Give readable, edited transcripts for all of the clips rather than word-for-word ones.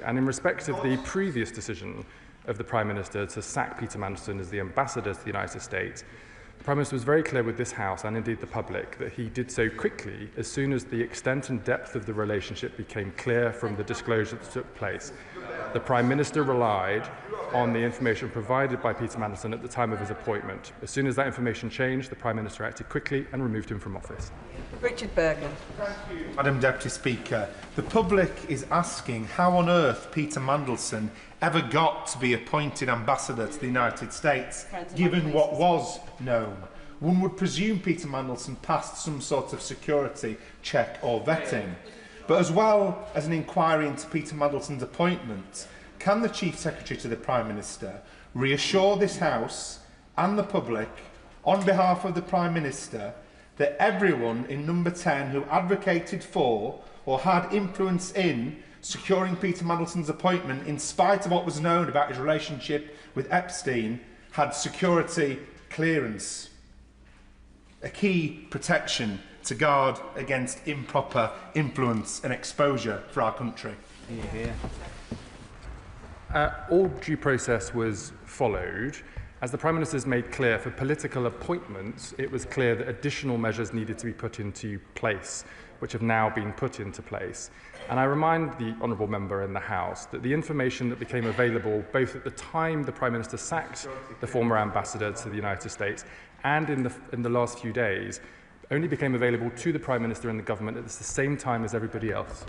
And in respect of the previous decision of the Prime Minister to sack Peter Mandelson as the ambassador to the United States, the Prime Minister was very clear with this House and indeed the public that he did so quickly as soon as the extent and depth of the relationship became clear from the disclosure that took place. The Prime Minister relied on the information provided by Peter Mandelson at the time of his appointment. As soon as that information changed, the Prime Minister acted quickly and removed him from office. Richard Bergman. Madam Deputy Speaker, the public is asking how on earth Peter Mandelson ever got to be appointed ambassador to the United States, given what was known. One would presume Peter Mandelson passed some sort of security check or vetting. But as well as an inquiry into Peter Mandelson's appointment, can the Chief Secretary to the Prime Minister reassure this House and the public, on behalf of the Prime Minister, that everyone in number 10 who advocated for or had influence in securing Peter Mandelson's appointment, in spite of what was known about his relationship with Epstein, had security clearance? A key protection to guard against improper influence and exposure for our country. All due process was followed. As the Prime Minister has made clear, for political appointments, it was clear that additional measures needed to be put into place, which have now been put into place. And I remind the honourable member in the House that the information that became available both at the time the Prime Minister sacked the former ambassador to the United States and in the last few days only became available to the Prime Minister and the government at the same time as everybody else.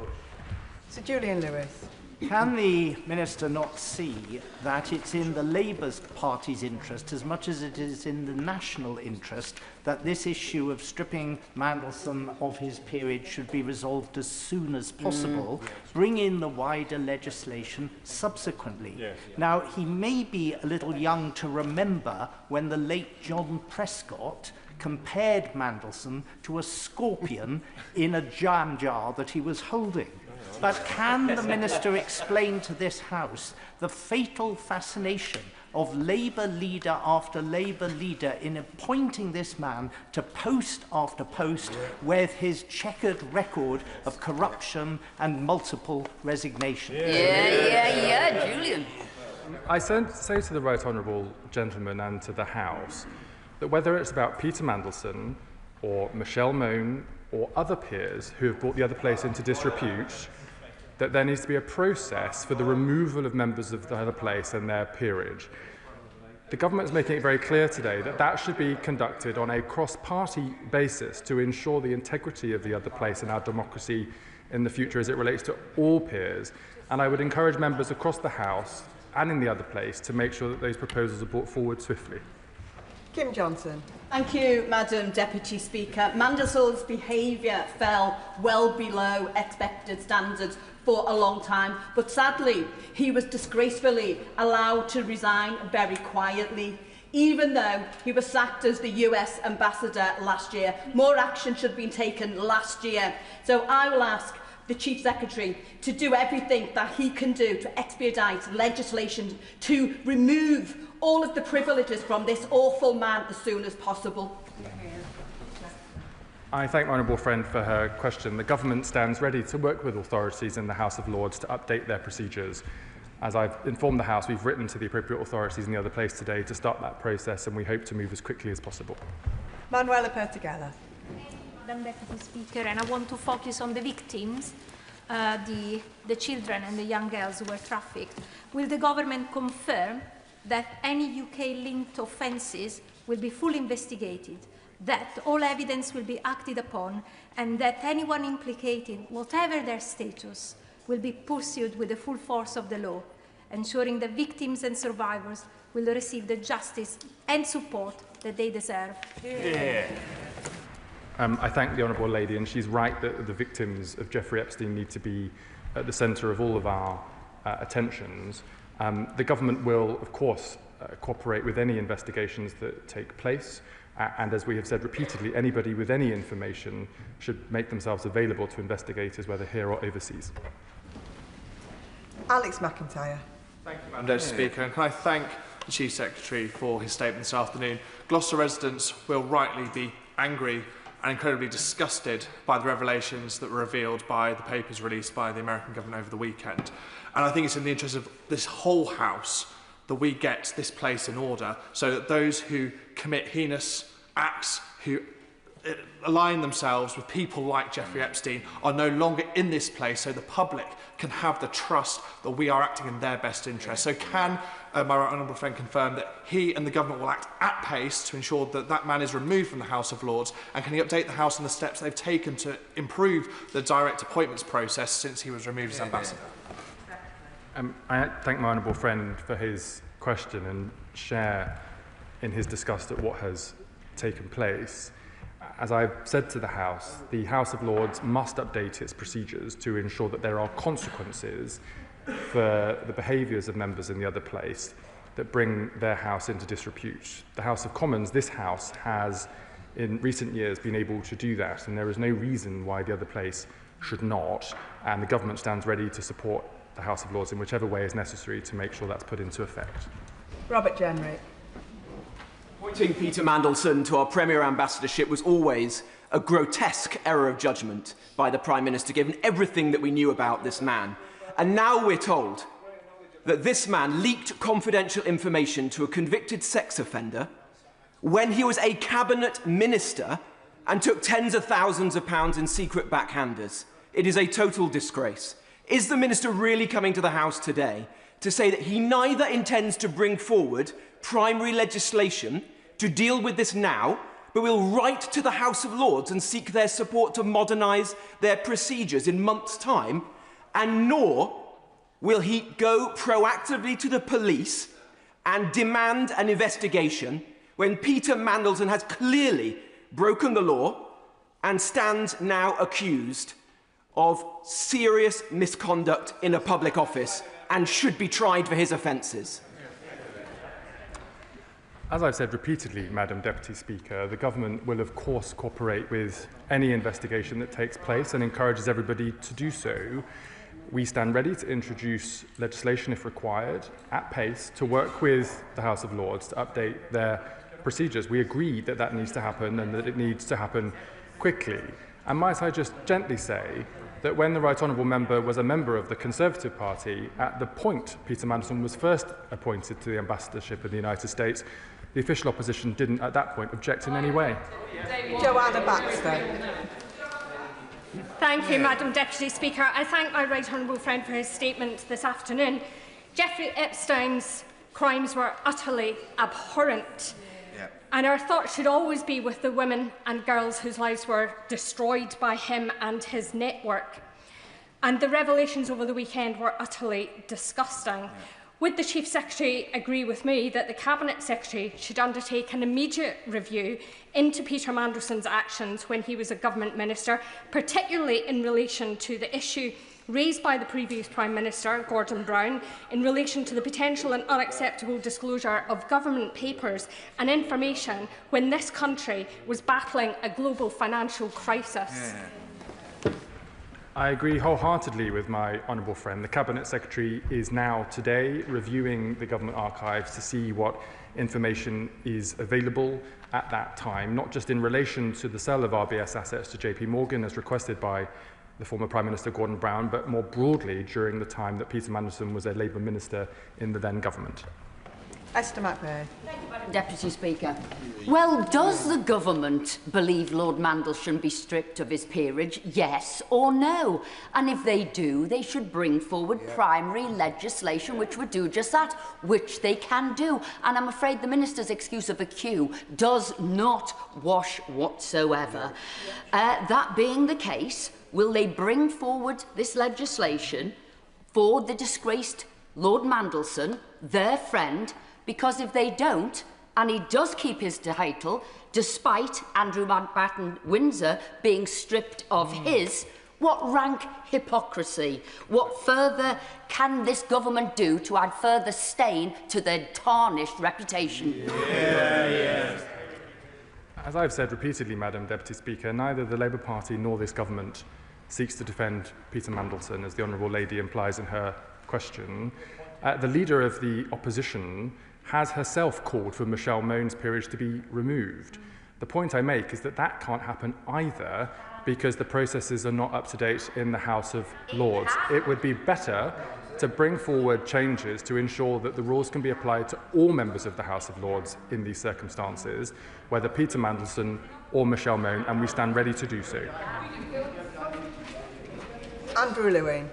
Sir Julian Lewis. Can the Minister not see that it's in the Labour Party's interest, as much as it is in the national interest, that this issue of stripping Mandelson of his peerage should be resolved as soon as possible, bring in the wider legislation subsequently? Now, he may be a little young to remember when the late John Prescott compared Mandelson to a scorpion in a jam jar that he was holding. But can the Minister explain to this House the fatal fascination of Labour leader after Labour leader in appointing this man to post after post with his checkered record of corruption and multiple resignations? Julian. I say to the right honourable gentleman and to the House that whether it's about Peter Mandelson or Michelle Mone or other peers who have brought the other place into disrepute, that there needs to be a process for the removal of members of the other place and their peerage. The government is making it very clear today that that should be conducted on a cross-party basis to ensure the integrity of the other place and our democracy in the future as it relates to all peers. And I would encourage members across the House and in the other place to make sure that those proposals are brought forward swiftly. Kim Johnson. Thank you, Madam Deputy Speaker. Mandelson's behaviour fell well below expected standards for a long time, but sadly, he was disgracefully allowed to resign very quietly. Even though he was sacked as the US ambassador last year, more action should have been taken last year. So I will ask the Chief Secretary to do everything that he can do to expedite legislation to remove all of the privileges from this awful man as soon as possible. I thank my honourable friend for her question. The government stands ready to work with authorities in the House of Lords to update their procedures. As I've informed the House, we've written to the appropriate authorities in the other place today to start that process, and we hope to move as quickly as possible. Manuela Pertigala. Madam Deputy Speaker, and I want to focus on the victims, the children and the young girls who were trafficked. Will the government confirm that any UK-linked offences will be fully investigated, that all evidence will be acted upon, and that anyone implicated, whatever their status, will be pursued with the full force of the law, ensuring that victims and survivors will receive the justice and support that they deserve? I thank the honourable lady, and she's right that the victims of Jeffrey Epstein need to be at the centre of all of our attentions. The government will, of course, cooperate with any investigations that take place, and as we have said repeatedly, anybody with any information should make themselves available to investigators, whether here or overseas. Alex McIntyre. Thank you, Madam Deputy Speaker, and can I thank the Chief Secretary for his statement this afternoon. Gloucester residents will rightly be angry and incredibly disgusted by the revelations that were revealed by the papers released by the American government over the weekend. And I think it's in the interest of this whole House that we get this place in order, so that those who commit heinous acts, who align themselves with people like Jeffrey Epstein, are no longer in this place, so the public can have the trust that we are acting in their best interest. So can my right honourable friend confirm that he and the government will act at pace to ensure that that man is removed from the House of Lords, and can he update the House on the steps they've taken to improve the direct appointments process since he was removed as ambassador? I thank my honourable friend for his question and share in his disgust at what has taken place. As I've said to the House of Lords must update its procedures to ensure that there are consequences for the behaviours of members in the other place that bring their house into disrepute. The House of Commons, this House, has in recent years been able to do that, and there is no reason why the other place should not, and the government stands ready to support the House of Lords in whichever way is necessary to make sure that's put into effect. Robert Jenrick. Appointing Peter Mandelson to our Premier Ambassadorship was always a grotesque error of judgment by the Prime Minister, given everything that we knew about this man. And now we're told that this man leaked confidential information to a convicted sex offender when he was a cabinet minister and took tens of thousands of pounds in secret backhanders. It is a total disgrace. Is the Minister really coming to the House today to say that he neither intends to bring forward primary legislation to deal with this now, but will write to the House of Lords and seek their support to modernise their procedures in months' time, and nor will he go proactively to the police and demand an investigation when Peter Mandelson has clearly broken the law and stands now accused of serious misconduct in a public office and should be tried for his offences? As I've said repeatedly, Madam Deputy Speaker, the government will of course cooperate with any investigation that takes place and encourages everybody to do so. We stand ready to introduce legislation if required, at pace, to work with the House of Lords to update their procedures. We agree that that needs to happen and that it needs to happen quickly. And might I just gently say that when the Right Honourable Member was a member of the Conservative Party, at the point Peter Mandelson was first appointed to the ambassadorship in the United States, the official opposition didn't at that point object in any way. Joanna Baxter. Thank you, Madam Deputy Speaker. I thank my right honourable friend for his statement this afternoon. Jeffrey Epstein's crimes were utterly abhorrent. And our thoughts should always be with the women and girls whose lives were destroyed by him and his network. And the revelations over the weekend were utterly disgusting. Would the Chief Secretary agree with me that the Cabinet Secretary should undertake an immediate review into Peter Mandelson's actions when he was a government minister, particularly in relation to the issue raised by the previous Prime Minister, Gordon Brown, in relation to the potential and unacceptable disclosure of government papers and information when this country was battling a global financial crisis? I agree wholeheartedly with my honourable friend. The Cabinet Secretary is now today reviewing the government archives to see what information is available at that time, not just in relation to the sale of RBS assets to JP Morgan as requested by the former Prime Minister Gordon Brown, but more broadly during the time that Peter Mandelson was a Labour minister in the then government. Esther McVeigh. Thank you, Madam Deputy Speaker. Well, does the government believe Lord Mandelson be stripped of his peerage, yes or no? And if they do, they should bring forward primary legislation which would do just that, which they can do. And I'm afraid the Minister's excuse of a queue does not wash whatsoever. That being the case, will they bring forward this legislation for the disgraced Lord Mandelson, their friend? Because if they don't, and he does keep his title, despite Andrew Mountbatten Windsor being stripped of his, what rank hypocrisy? What further can this government do to add further stain to their tarnished reputation? As I've said repeatedly, Madam Deputy Speaker, neither the Labour Party nor this government seeks to defend Peter Mandelson, as the Honourable Lady implies in her question. The leader of the opposition has herself called for Michelle Mone's peerage to be removed. The point I make is that that can't happen either because the processes are not up to date in the House of Lords. It would be better to bring forward changes to ensure that the rules can be applied to all members of the House of Lords in these circumstances, whether Peter Mandelson or Michelle Mone, and we stand ready to do so. Andrew Lewin.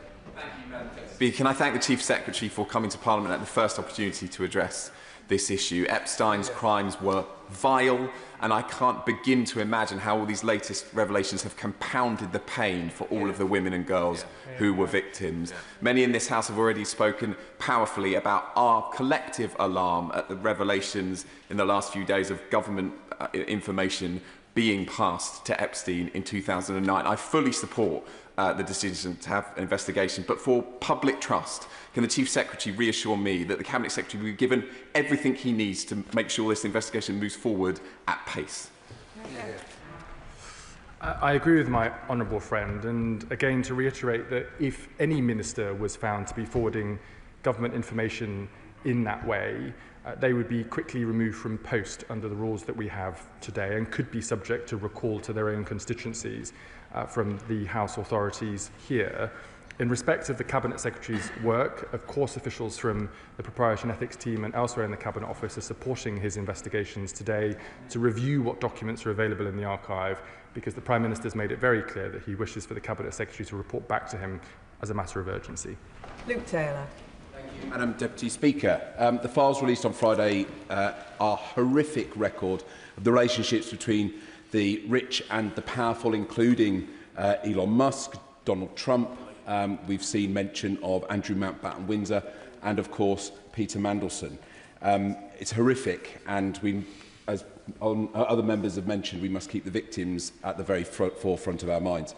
Can I thank the Chief Secretary for coming to Parliament at the first opportunity to address this issue. Epstein's crimes were vile, and I can't begin to imagine how all these latest revelations have compounded the pain for all of the women and girls who were victims. Many in this House have already spoken powerfully about our collective alarm at the revelations in the last few days of government information being passed to Epstein in 2009. I fully support the decision to have an investigation, but for public trust, can the Chief Secretary reassure me that the Cabinet Secretary will be given everything he needs to make sure this investigation moves forward at pace? I agree with my honourable friend, and again to reiterate that if any minister was found to be forwarding government information in that way, they would be quickly removed from post under the rules that we have today and could be subject to recall to their own constituencies from the House authorities here. In respect of the Cabinet Secretary's work, of course officials from the Propriety and Ethics team and elsewhere in the Cabinet Office are supporting his investigations today to review what documents are available in the archive, because the Prime Minister has made it very clear that he wishes for the Cabinet Secretary to report back to him as a matter of urgency. Luke Taylor. Thank you, Madam Deputy Speaker. The files released on Friday are a horrific record of the relationships between the rich and the powerful, including Elon Musk, Donald Trump. We've seen mention of Andrew Mountbatten-Windsor and, of course, Peter Mandelson. It's horrific, and we, as other members have mentioned, we must keep the victims at the very forefront of our minds.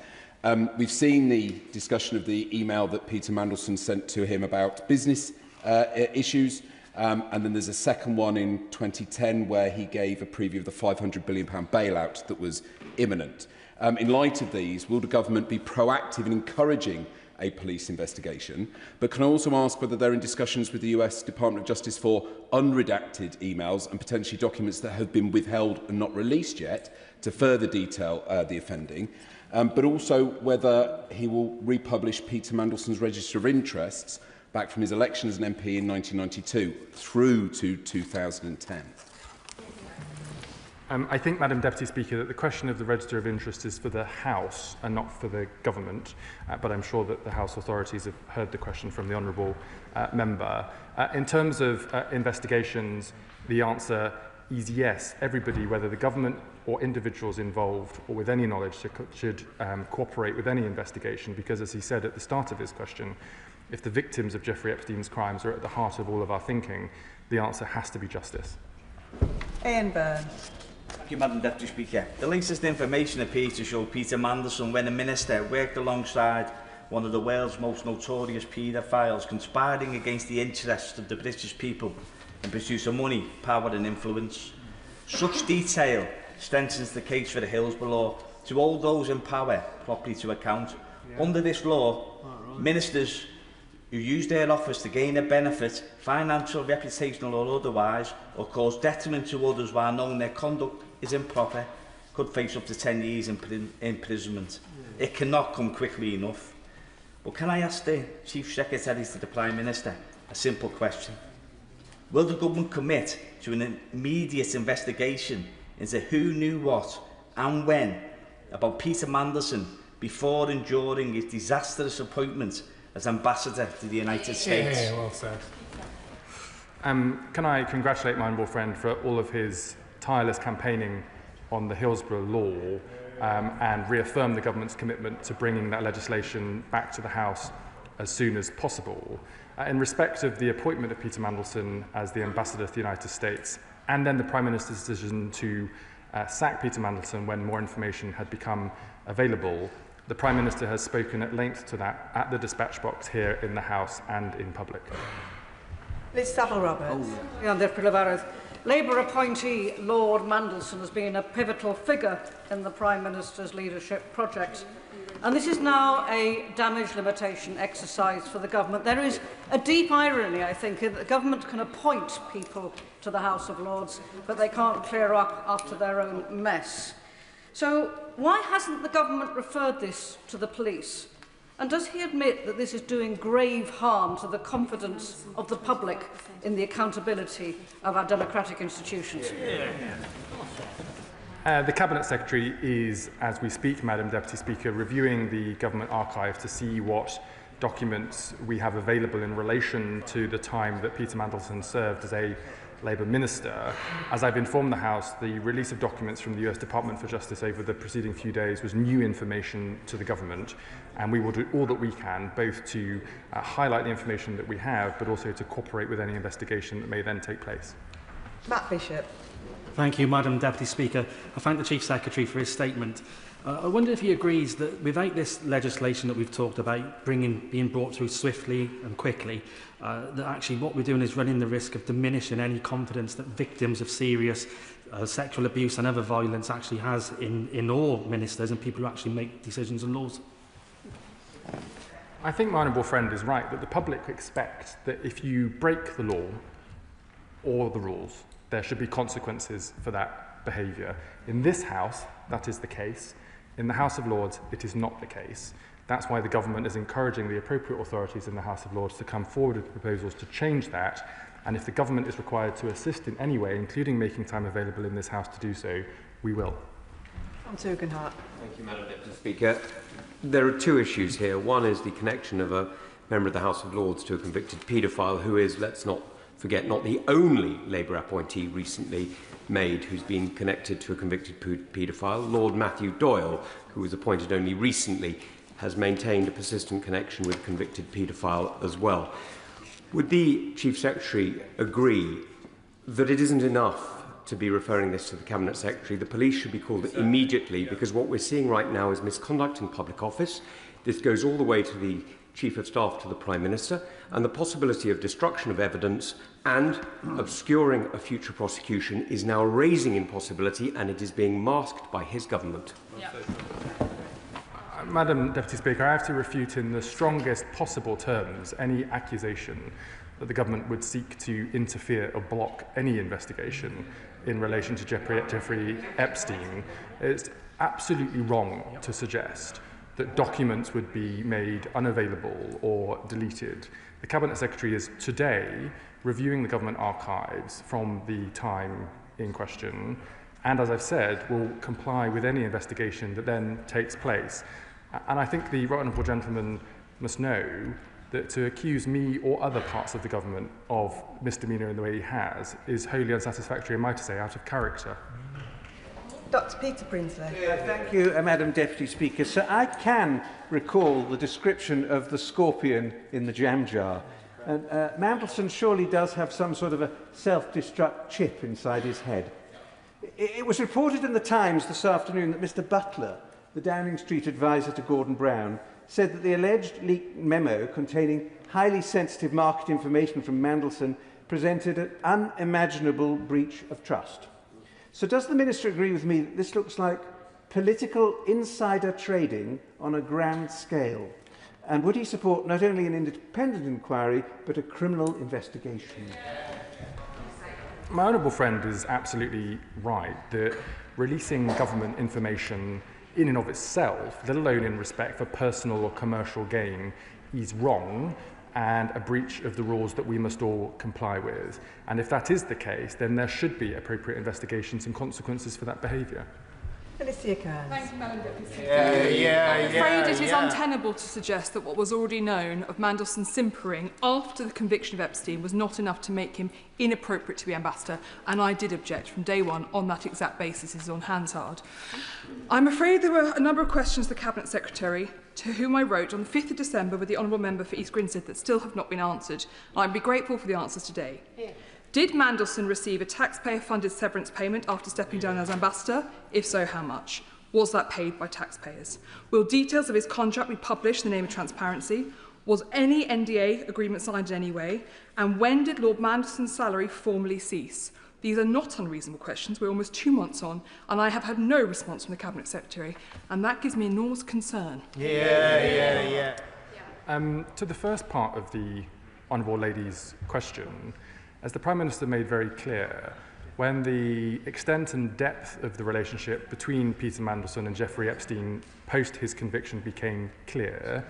We've seen the discussion of the email that Peter Mandelson sent to him about business issues, and then there's a second one in 2010 where he gave a preview of the £500 billion bailout that was imminent. In light of these, will the government be proactive in encouraging a police investigation, but can I also ask whether they're in discussions with the US Department of Justice for unredacted emails and potentially documents that have been withheld and not released yet to further detail the offending, but also whether he will republish Peter Mandelson's register of interests back from his election as an MP in 1992 through to 2010. I think, Madam Deputy Speaker, that the question of the register of interest is for the House and not for the government, but I'm sure that the House authorities have heard the question from the honourable member. In terms of investigations, the answer is yes. Everybody, whether the government or individuals involved or with any knowledge, should cooperate with any investigation, because, as he said at the start of his question, if the victims of Jeffrey Epstein's crimes are at the heart of all of our thinking, the answer has to be justice. Ian Byrne. Thank you, Madam Deputy Speaker. The latest information appears to show Peter Mandelson, when a minister, worked alongside one of the world's most notorious paedophiles, conspiring against the interests of the British people in pursuit of money, power and influence. Such detail strengthens the case for the Hillsborough law to hold those in power properly to account. Under this law, ministers who use their office to gain a benefit, financial, reputational or otherwise, or cause detriment to others while knowing their conduct is improper, could face up to 10 years imprisonment. It cannot come quickly enough. But can I ask the Chief Secretary to the Prime Minister a simple question? Will the government commit to an immediate investigation into who knew what and when about Peter Mandelson before and during his disastrous appointment as Ambassador to the United States? Yeah, well said. Can I congratulate my honourable friend for all of his tireless campaigning on the Hillsborough law and reaffirm the government's commitment to bringing that legislation back to the House as soon as possible. In respect of the appointment of Peter Mandelson as the Ambassador to the United States, and then the Prime Minister's decision to sack Peter Mandelson when more information had become available, the Prime Minister has spoken at length to that at the dispatch box here in the House and in public. Liz Saville-Roberts. Labour appointee Lord Mandelson has been a pivotal figure in the Prime Minister's leadership project. And this is now a damage limitation exercise for the government. There is a deep irony, I think, in that the government can appoint people to the House of Lords, but they can't clear up after their own mess. So why hasn't the government referred this to the police? And does he admit that this is doing grave harm to the confidence of the public in the accountability of our democratic institutions? The Cabinet Secretary is, as we speak, Madam Deputy Speaker, reviewing the government archive to see what documents we have available in relation to the time that Peter Mandelson served as a Labour Minister. As I've informed the House, the release of documents from the US Department for Justice over the preceding few days was new information to the government, and we will do all that we can, both to highlight the information that we have, but also to cooperate with any investigation that may then take place. Matt Bishop. Thank you, Madam Deputy Speaker. I thank the Chief Secretary for his statement. I wonder if he agrees that without this legislation that we've talked about being brought through swiftly and quickly, that actually what we're doing is running the risk of diminishing any confidence that victims of serious sexual abuse and other violence actually has in all ministers and people who actually make decisions and laws. I think my honourable friend is right that the public expect that if you break the law or the rules, there should be consequences for that behaviour. In this House, that is the case. In the House of Lords, it is not the case. That's why the government is encouraging the appropriate authorities in the House of Lords to come forward with proposals to change that. And if the government is required to assist in any way, including making time available in this House to do so, we will. Tom Tugendhat. Thank you, Madam Deputy Speaker. There are two issues here. One is the connection of a member of the House of Lords to a convicted paedophile who is, let's not forget, not the only Labour appointee recently made who's been connected to a convicted paedophile. Lord Matthew Doyle, who was appointed only recently, has maintained a persistent connection with a convicted paedophile as well. Would the Chief Secretary agree that it isn't enough to be referring this to the Cabinet Secretary? The police should be called immediately, because what we're seeing right now is misconduct in public office. This goes all the way to the Chief of Staff to the Prime Minister, and the possibility of destruction of evidence and obscuring a future prosecution is now raising in possibility, and it is being masked by his government. Yeah. Madam Deputy Speaker, I have to refute in the strongest possible terms any accusation that the government would seek to interfere or block any investigation in relation to Jeffrey Epstein. It's absolutely wrong to suggest that documents would be made unavailable or deleted. The Cabinet Secretary is today reviewing the government archives from the time in question, and as I've said, will comply with any investigation that then takes place. And I think the right honourable gentleman must know that to accuse me or other parts of the government of misdemeanour in the way he has is wholly unsatisfactory, and might I say, out of character. Dr. Peter Brinsley. Thank you, Madam Deputy Speaker. So I can recall the description of the scorpion in the jam jar. And Mandelson surely does have some sort of a self-destruct chip inside his head. It was reported in the Times this afternoon that Mr Butler, the Downing Street advisor to Gordon Brown, said that the alleged leaked memo containing highly sensitive market information from Mandelson presented an unimaginable breach of trust. So does the Minister agree with me that this looks like political insider trading on a grand scale? And would he support not only an independent inquiry, but a criminal investigation? My honourable friend is absolutely right that releasing government information in and of itself, let alone in respect for personal or commercial gain, is wrong and a breach of the rules that we must all comply with. And if that is the case, then there should be appropriate investigations and consequences for that behaviour. Alicia Kearns. Thank you, Madam Deputy Speaker. I'm afraid it is untenable to suggest that what was already known of Mandelson simpering after the conviction of Epstein was not enough to make him inappropriate to be ambassador, and I did object from day one on that exact basis. It is on Hansard. I'm afraid there were a number of questions to the Cabinet Secretary, to whom I wrote on the 5th of December with the Honourable Member for East Grinstead, that still have not been answered. I'd be grateful for the answers today. Yeah. Did Mandelson receive a taxpayer-funded severance payment after stepping down as ambassador? If so, how much? Was that paid by taxpayers? Will details of his contract be published in the name of transparency? Was any NDA agreement signed in any way? And when did Lord Mandelson's salary formally cease? These are not unreasonable questions. We're almost 2 months on, and I have had no response from the Cabinet Secretary, and that gives me enormous concern. Yeah. To the first part of the Honourable Lady's question, as the Prime Minister made very clear, when the extent and depth of the relationship between Peter Mandelson and Jeffrey Epstein post his conviction became clear,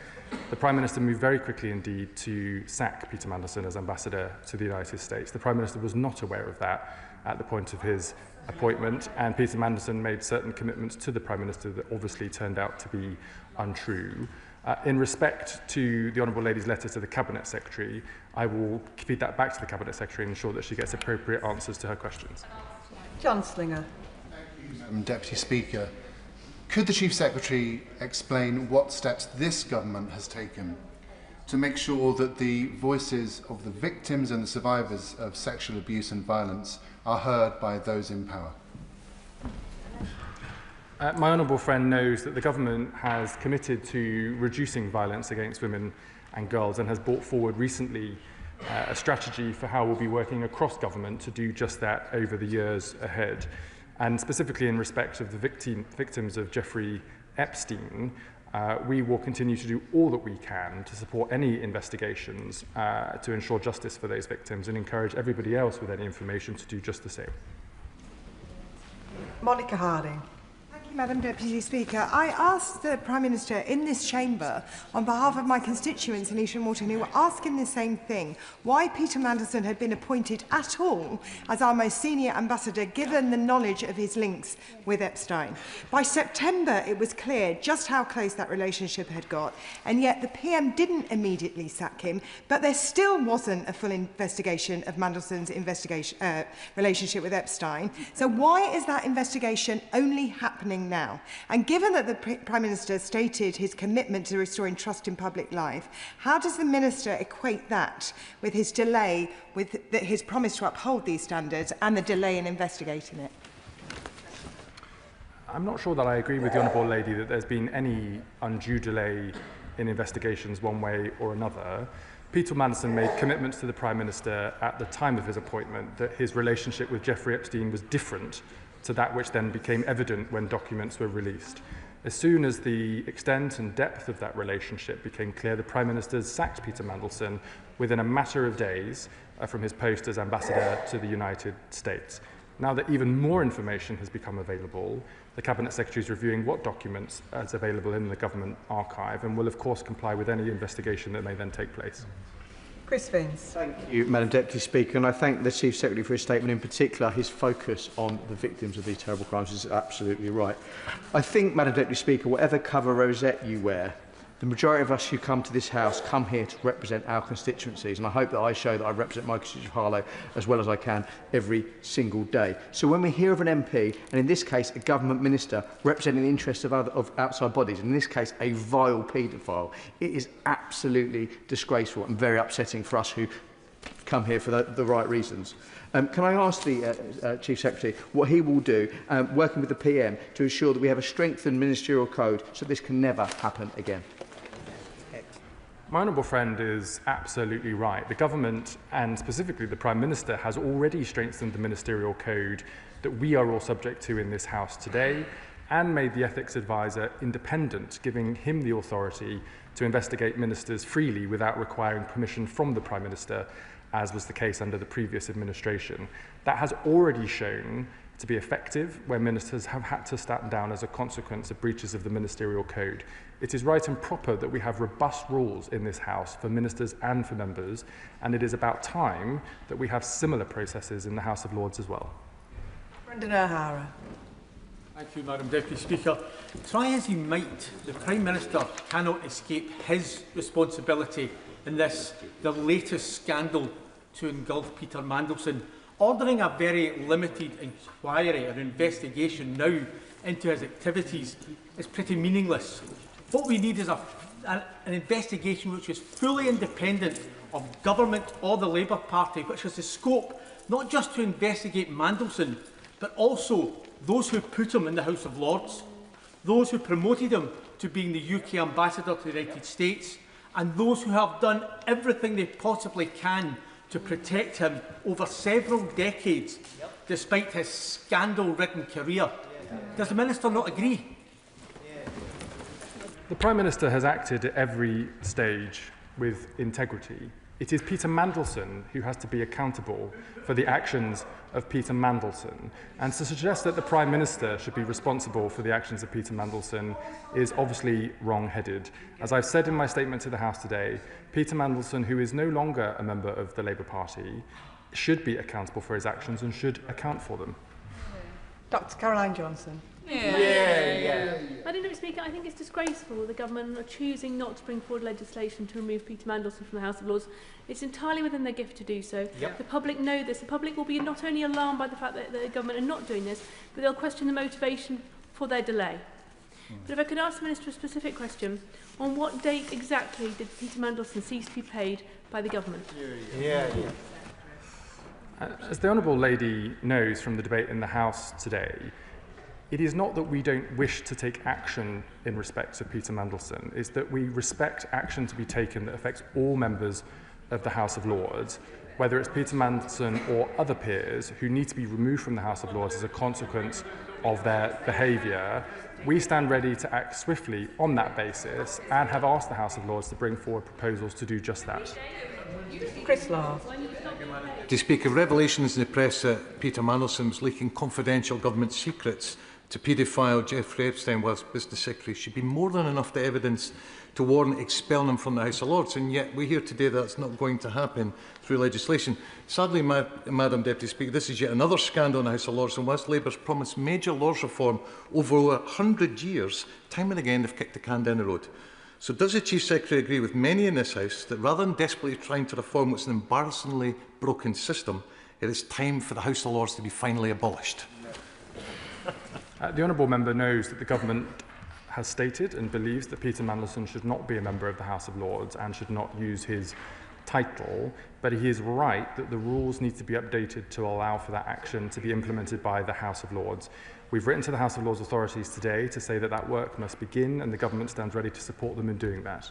the Prime Minister moved very quickly indeed to sack Peter Mandelson as ambassador to the United States. The Prime Minister was not aware of that at the point of his appointment, and Peter Mandelson made certain commitments to the Prime Minister that obviously turned out to be untrue. In respect to the Honourable Lady's letter to the Cabinet Secretary, I will feed that back to the Cabinet Secretary and ensure that she gets appropriate answers to her questions. John Slinger. Madam Deputy Speaker, could the Chief Secretary explain what steps this government has taken to make sure that the voices of the victims and the survivors of sexual abuse and violence are heard by those in power? My honourable friend knows that the government has committed to reducing violence against women and girls and has brought forward recently a strategy for how we'll be working across government to do just that over the years ahead. And specifically in respect of the victims of Jeffrey Epstein, we will continue to do all that we can to support any investigations to ensure justice for those victims and encourage everybody else with any information to do just the same. Monica Harding. Madam Deputy Speaker, I asked the Prime Minister in this chamber, on behalf of my constituents in East and Morton, who were asking the same thing, why Peter Mandelson had been appointed at all as our most senior ambassador, given the knowledge of his links with Epstein. By September, it was clear just how close that relationship had got, and yet the PM didn't immediately sack him, but there still wasn't a full investigation of Mandelson's relationship with Epstein. So why is that investigation only happening now? And given that the Prime Minister stated his commitment to restoring trust in public life, how does the Minister equate that with his delay, with his promise to uphold these standards and the delay in investigating it? I'm not sure that I agree with the Honourable Lady that there's been any undue delay in investigations one way or another. Peter Mandelson made commitments to the Prime Minister at the time of his appointment that his relationship with Jeffrey Epstein was different to that which then became evident when documents were released. As soon as the extent and depth of that relationship became clear, the Prime Minister sacked Peter Mandelson within a matter of days from his post as ambassador to the United States. Now that even more information has become available, the Cabinet Secretary is reviewing what documents is available in the government archive and will of course comply with any investigation that may then take place. Chris Vince. Thank you, Madam Deputy Speaker, and I thank the Chief Secretary for his statement. In particular, his focus on the victims of these terrible crimes is absolutely right. I think, Madam Deputy Speaker, whatever cover rosette you wear, the majority of us who come to this House come here to represent our constituencies, and I hope that I show that I represent my constituency of Harlow as well as I can every single day. So when we hear of an MP, and in this case a government minister, representing the interests of outside bodies, in this case a vile paedophile, it is absolutely disgraceful and very upsetting for us who come here for the right reasons. Can I ask the Chief Secretary what he will do, working with the PM, to ensure that we have a strengthened ministerial code so this can never happen again? My honourable friend is absolutely right. The government, and specifically the Prime Minister, has already strengthened the ministerial code that we are all subject to in this House today and made the ethics advisor independent, giving him the authority to investigate ministers freely without requiring permission from the Prime Minister, as was the case under the previous administration. That has already shown to be effective where ministers have had to stand down as a consequence of breaches of the ministerial code. It is right and proper that we have robust rules in this House for ministers and for members, and it is about time that we have similar processes in the House of Lords as well. Brendan O'Hara. Thank you, Madam Deputy Speaker. Try as he might, the Prime Minister cannot escape his responsibility in this, the latest scandal to engulf Peter Mandelson. Ordering a very limited inquiry or investigation now into his activities is pretty meaningless. What we need is an investigation which is fully independent of government or the Labour Party, which has the scope not just to investigate Mandelson, but also those who put him in the House of Lords, those who promoted him to being the UK ambassador to the United States, and those who have done everything they possibly can to protect him over several decades, despite his scandal-ridden career. Does the Minister not agree? The Prime Minister has acted at every stage with integrity. It is Peter Mandelson who has to be accountable for the actions of Peter Mandelson. And to suggest that the Prime Minister should be responsible for the actions of Peter Mandelson is obviously wrong-headed. As I've said in my statement to the House today, Peter Mandelson, who is no longer a member of the Labour Party, should be accountable for his actions and should account for them. Dr. Caroline Johnson. Madam Deputy Speaker, I think it's disgraceful the government are choosing not to bring forward legislation to remove Peter Mandelson from the House of Lords. It's entirely within their gift to do so. The public know this. The public will be not only alarmed by the fact that the government are not doing this, but they'll question the motivation for their delay. But if I could ask the Minister a specific question, on what date exactly did Peter Mandelson cease to be paid by the government? As the Honourable Lady knows from the debate in the House today, it is not that we don't wish to take action in respect of Peter Mandelson, it's that we respect action to be taken that affects all members of the House of Lords, whether it's Peter Mandelson or other peers who need to be removed from the House of Lords as a consequence of their behaviour. We stand ready to act swiftly on that basis and have asked the House of Lords to bring forward proposals to do just that. Chris Law. To speak of revelations in the press that Peter Mandelson was leaking confidential government secrets to paedophile Jeffrey Epstein whilst Business Secretary should be more than enough evidence to warrant expelling him from the House of Lords, and yet we hear today that's not going to happen through legislation. Sadly, Madam Deputy Speaker, this is yet another scandal in the House of Lords, and whilst Labour's promised major Lords reform over 100 years, time and again they've kicked the can down the road. So does the Chief Secretary agree with many in this House that rather than desperately trying to reform what's an embarrassingly broken system, it is time for the House of Lords to be finally abolished? The Honourable Member knows that the Government has stated and believes that Peter Mandelson should not be a member of the House of Lords and should not use his title, but he is right that the rules need to be updated to allow for that action to be implemented by the House of Lords. We've written to the House of Lords authorities today to say that that work must begin, and the Government stands ready to support them in doing that.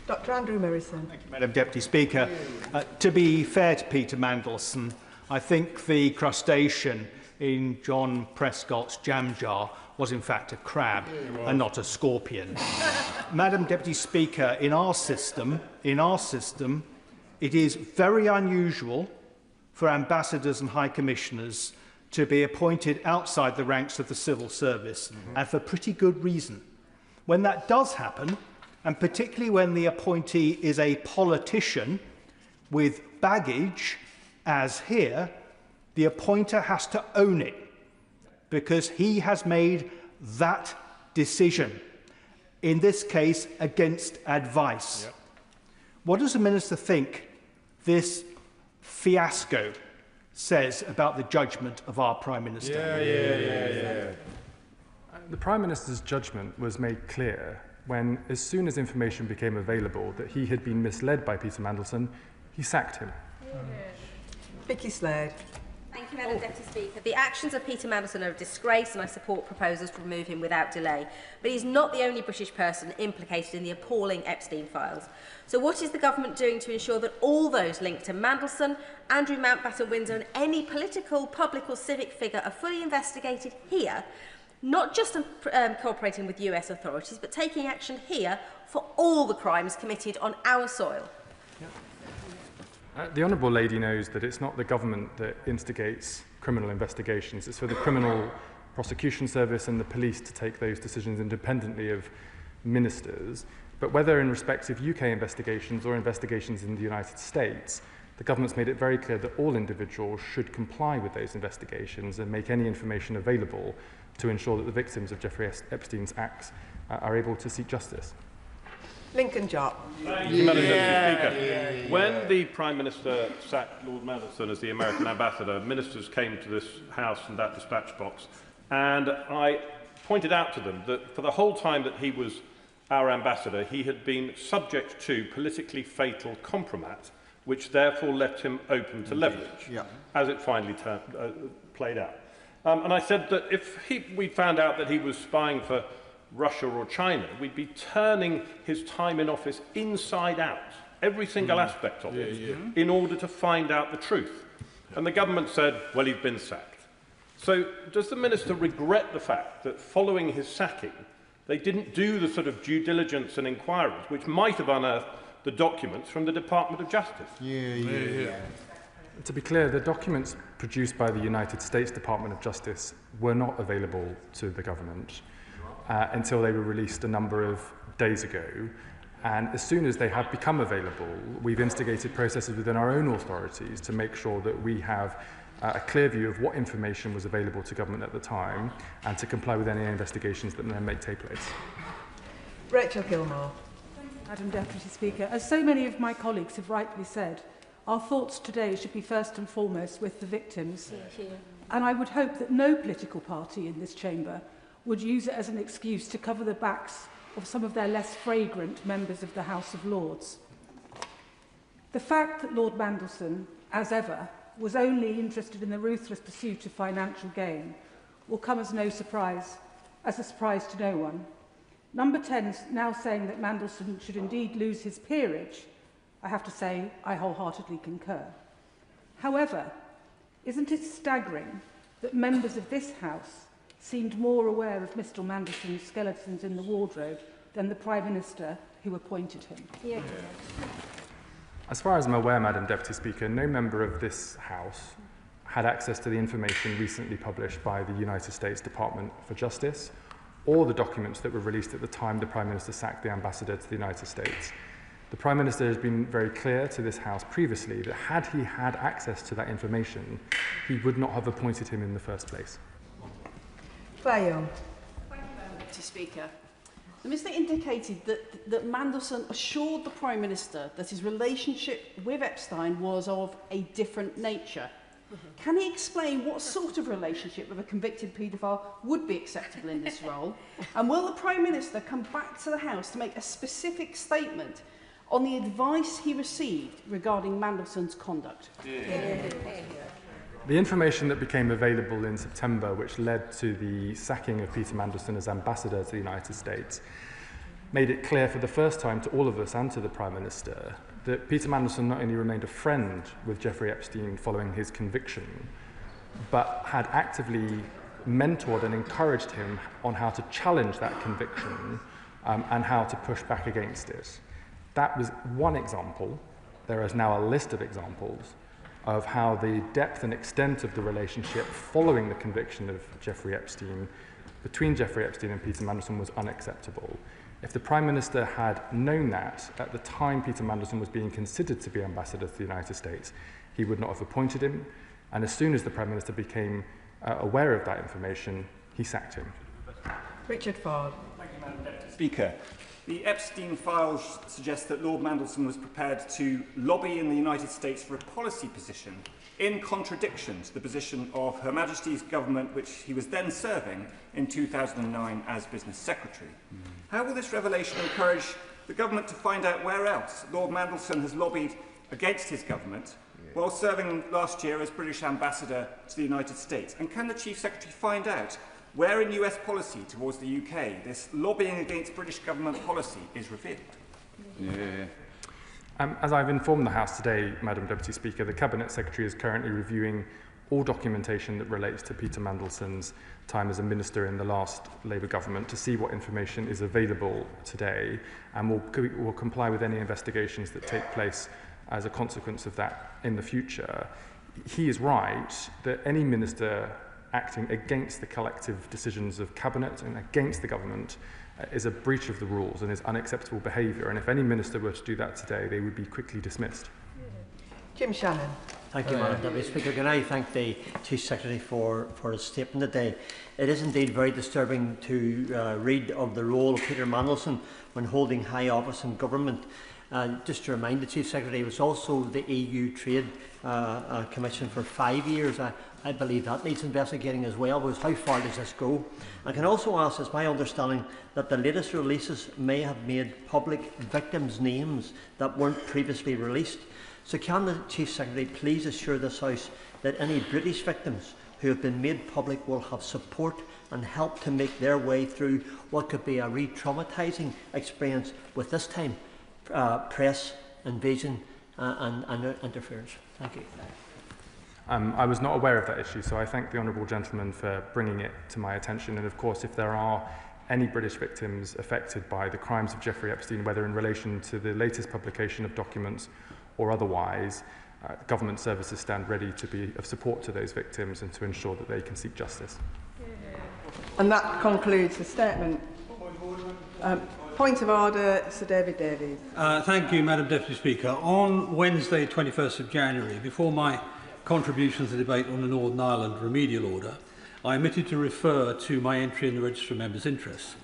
Dr. Andrew Mirison. Thank you, Madam Deputy Speaker. To be fair to Peter Mandelson, I think the crustacean in John Prescott's jam jar was in fact a crab and not a scorpion. Madam Deputy Speaker, in our system, it is very unusual for ambassadors and high commissioners to be appointed outside the ranks of the civil service, and for pretty good reason. When that does happen, and particularly when the appointee is a politician with baggage, as here, the appointer has to own it, because he has made that decision, in this case against advice. What does the Minister think this fiasco says about the judgment of our Prime Minister? The Prime Minister's judgment was made clear when, as soon as information became available that he had been misled by Peter Mandelson, he sacked him. Vicky Slade. Thank you, Madam Deputy Speaker. The actions of Peter Mandelson are a disgrace, and I support proposals to remove him without delay. But he's not the only British person implicated in the appalling Epstein files. So what is the government doing to ensure that all those linked to Mandelson, Andrew Mountbatten-Windsor and any political, public or civic figure are fully investigated here, not just cooperating with US authorities, but taking action here for all the crimes committed on our soil? The Honourable Lady knows that it's not the government that instigates criminal investigations. It's for the Criminal Prosecution Service and the police to take those decisions independently of ministers. But whether in respect of UK investigations or investigations in the United States, the government's made it very clear that all individuals should comply with those investigations and make any information available to ensure that the victims of Jeffrey Epstein's acts are able to seek justice. Lincoln Jopp. Thank you, Madam Deputy Speaker. When the Prime Minister sacked Lord Mandelson as the American ambassador, ministers came to this House and that dispatch box, and I pointed out to them that for the whole time that he was our ambassador, he had been subject to politically fatal compromat, which therefore left him open to leverage, as it finally played out. And I said that if we found out that he was spying for Russia or China, we'd be turning his time in office inside out every single aspect of it, in order to find out the truth. And the government said, well, he's been sacked. So does the Minister regret the fact that following his sacking, they didn't do the sort of due diligence and inquiries which might have unearthed the documents from the Department of Justice? To be clear, the documents produced by the United States Department of Justice were not available to the government until they were released a number of days ago. And as soon as they have become available, we've instigated processes within our own authorities to make sure that we have a clear view of what information was available to government at the time and to comply with any investigations that may take place. Rachel Gilmore. Madam Deputy Speaker, as so many of my colleagues have rightly said, our thoughts today should be first and foremost with the victims. And I would hope that no political party in this chamber would use it as an excuse to cover the backs of some of their less fragrant members of the House of Lords. The fact that Lord Mandelson, as ever, was only interested in the ruthless pursuit of financial gain will come as no surprise, as a surprise to no one. Number 10 now saying that Mandelson should indeed lose his peerage. I have to say, I wholeheartedly concur. However, isn't it staggering that members of this House seemed more aware of Mr Mandelson's skeletons in the wardrobe than the Prime Minister who appointed him? As far as I'm aware, Madam Deputy Speaker, no member of this House had access to the information recently published by the United States Department for Justice or the documents that were released at the time the Prime Minister sacked the ambassador to the United States. The Prime Minister has been very clear to this House previously that had he had access to that information, he would not have appointed him in the first place. Claire Young. Thank you, Madam Deputy Speaker. The Minister indicated that Mandelson assured the Prime Minister that his relationship with Epstein was of a different nature. Can he explain what sort of relationship with a convicted paedophile would be acceptable in this role? And will the Prime Minister come back to the House to make a specific statement on the advice he received regarding Mandelson's conduct? The information that became available in September, which led to the sacking of Peter Mandelson as ambassador to the United States, made it clear for the first time to all of us and to the Prime Minister that Peter Mandelson not only remained a friend with Jeffrey Epstein following his conviction, but had actively mentored and encouraged him on how to challenge that conviction and how to push back against it. That was one example. There is now a list of examples of how the depth and extent of the relationship following the conviction of Jeffrey Epstein, between Jeffrey Epstein and Peter Mandelson, was unacceptable. If the Prime Minister had known that at the time Peter Mandelson was being considered to be ambassador to the United States, he would not have appointed him, and as soon as the Prime Minister became aware of that information, he sacked him. Richard Ford. Thank you, Madam Deputy Speaker. The Epstein files suggest that Lord Mandelson was prepared to lobby in the United States for a policy position in contradiction to the position of Her Majesty's government, which he was then serving in 2009 as Business Secretary. How will this revelation encourage the government to find out where else Lord Mandelson has lobbied against his government while serving last year as British Ambassador to the United States? And can the Chief Secretary find out where in US policy towards the UK this lobbying against British government policy is revealed? As I've informed the House today, Madam Deputy Speaker, the Cabinet Secretary is currently reviewing all documentation that relates to Peter Mandelson's time as a minister in the last Labour government to see what information is available today, and will comply with any investigations that take place as a consequence of that in the future. He is right that any minister acting against the collective decisions of Cabinet and against the government is a breach of the rules and is unacceptable behaviour, and if any minister were to do that today, they would be quickly dismissed. Jim Shannon. Thank you, Madam Deputy Speaker. Can I thank the Chief Secretary for his statement today. It is indeed very disturbing to read of the role of Peter Mandelson when holding high office in government. Just to remind the Chief Secretary, he was also the EU Trade Commission for 5 years. I believe that needs investigating as well, because how far does this go? I can also ask, it's my understanding that the latest releases may have made public victims' names that weren't previously released. So can the Chief Secretary please assure this House that any British victims who have been made public will have support and help to make their way through what could be a re-traumatising experience with this time press invasion and interference. Thank you. I was not aware of that issue, so I thank the honourable gentleman for bringing it to my attention. And of course, if there are any British victims affected by the crimes of Jeffrey Epstein, whether in relation to the latest publication of documents or otherwise, government services stand ready to be of support to those victims and to ensure that they can seek justice. And that concludes the statement. Point of order, Sir David Davies. Thank you, Madam Deputy Speaker. On Wednesday, 21st of January, before my contribution to the debate on the Northern Ireland remedial order, I omitted to refer to my entry in the Register of Members' Interests.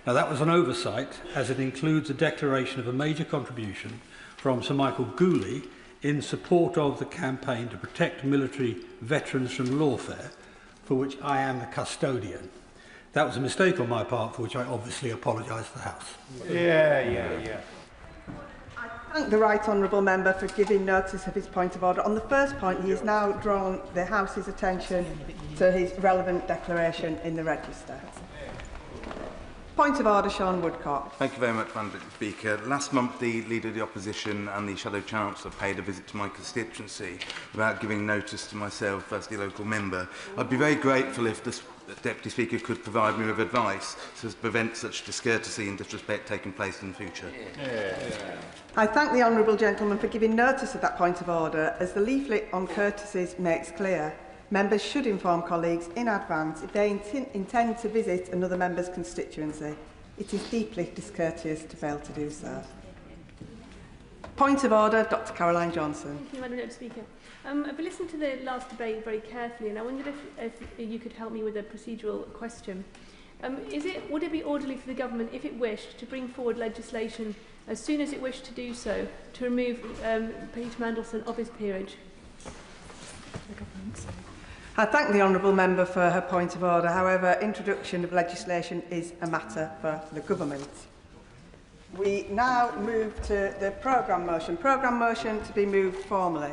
Now, that was an oversight, as it includes a declaration of a major contribution from Sir Michael Gooley in support of the campaign to protect military veterans from lawfare, for which I am the custodian. That was a mistake on my part, for which I obviously apologise to the House. I thank the Right Honourable Member for giving notice of his point of order. On the first point, he has now drawn the House's attention to his relevant declaration in the Register. Point of order, Sean Woodcock. Thank you very much, Madam Speaker. Last month, the Leader of the Opposition and the Shadow Chancellor paid a visit to my constituency without giving notice to myself as the local member. I'd be very grateful if the Deputy Speaker could provide me with advice to prevent such discourtesy and disrespect taking place in the future. I thank the Honourable Gentleman for giving notice of that point of order, as the leaflet on courtesies makes clear. Members should inform colleagues in advance if they intend to visit another member's constituency. It is deeply discourteous to fail to do so. Point of order, Dr Caroline Johnson. Thank you, Madam Deputy Speaker. I've listened to the last debate very carefully, and I wondered if you could help me with a procedural question. Would it be orderly for the government, if it wished, to bring forward legislation as soon as it wished to do so, to remove Peter Mandelson of his peerage? I thank the Honourable Member for her point of order. However, introduction of legislation is a matter for the Government. We now move to the programme motion. Programme motion to be moved formally.